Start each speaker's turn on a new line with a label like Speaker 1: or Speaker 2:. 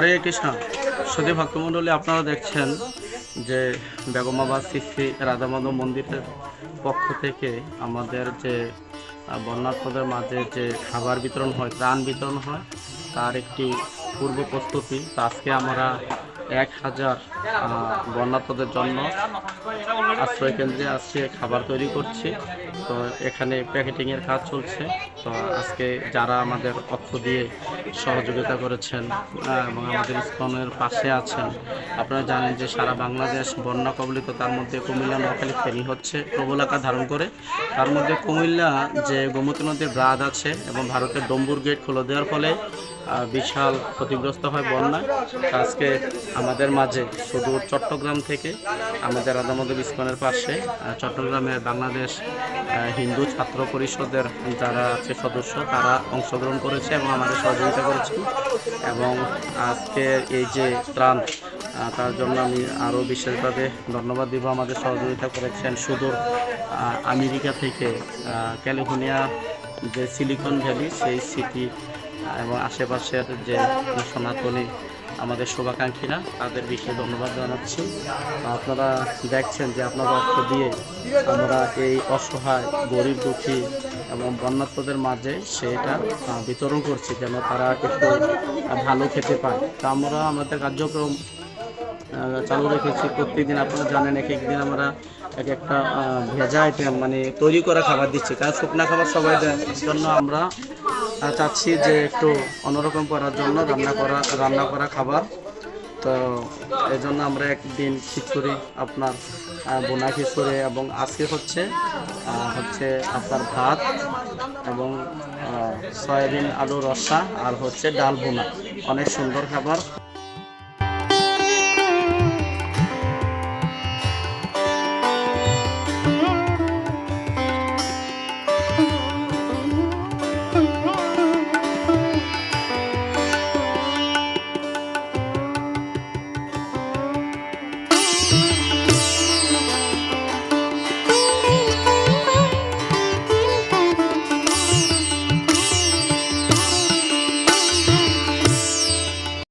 Speaker 1: হরে কৃষ্ণ। সুধী ভক্তমণ্ডলী, আপনারা দেখছেন যে বেগমাবাদ শ্রী শ্রী রাধামাধব মন্দিরের পক্ষ থেকে আমাদের যে বন্যার্থদের মাঝে যে খাবার বিতরণ হয়, ত্রাণ বিতরণ হয়, তার একটি পূর্ব প্রস্তুতি। তো আজকে আমরা 1000 বন্যার্থদের জন্য আশ্রয় কেন্দ্রে আজকে খাবার তৈরি করছি। তো এখানে প্যাকেটিংয়ের কাজ চলছে। তো আজকে যারা আমাদের অর্থ দিয়ে সহযোগিতা করেছেন এবং আমাদের ইসকনের পাশে আছেন, আপনারা জানেন যে সারা বাংলাদেশ বন্যা কবলিত, তার মধ্যে কুমিল্লা, নোয়াখালী, ফেনী হচ্ছে প্রবল আকার ধারণ করে। তার মধ্যে কুমিল্লা যে গোমতী নদীর ব্রাদ আছে এবং ভারতের ডম্বুর গেট খুলে দেওয়ার ফলে বিশাল ক্ষতিগ্রস্ত হয় বন্যায়। আজকে আমাদের মাঝে সুদূর চট্টগ্রাম থেকে আমাদের রাধামাধব ইসকনের পাশে চট্টগ্রামের বাংলাদেশ হিন্দু ছাত্র পরিষদের যারা আছে সদস্য, তারা অংশগ্রহণ করেছে এবং আমাদের সহযোগিতা করেছে। এবং আজকে এই যে ত্রাণ, তার জন্য আমি আরও বিশেষভাবে ধন্যবাদ দিব। আমাদের সহযোগিতা করেছেন সুদূর আমেরিকা থেকে, ক্যালিফোর্নিয়া যে সিলিকন ভ্যালি, সেই সিটি এবং আশেপাশের যে সনাতনী আমাদের শুভাকাঙ্ক্ষীরা, তাদের বিশেষ ধন্যবাদ জানাচ্ছি। আপনারা দেখছেন যে আপনাদের অর্থ দিয়ে আমরা এই অসহায় গরিব দুঃখী এবং বন্যার্থদের মাঝে সেটা বিতরণ করছি, যেন তারা একটু ভালো খেতে পায়। তা আমরা আমাদের কার্যক্রম চালু রেখেছি প্রত্যেকদিন। আপনারা জানেন এক একদিন আমরা এক একটা ভেজা আইটেম মানে তৈরি করা খাবার দিচ্ছি, কারণ শুকনা খাবার সবাই দেয়। জন্য আমরা চাচ্ছি যে একটু অন্যরকম করার জন্য রান্না করা খাবার। তো এই জন্য আমরা একদিন খিচুড়ি, আপনার বোনা খিচুড়ি, এবং আজকে হচ্ছে আপনার ভাত এবং সয়াবিন আলু রসা, আর হচ্ছে ডাল বোনা। অনেক সুন্দর খাবার।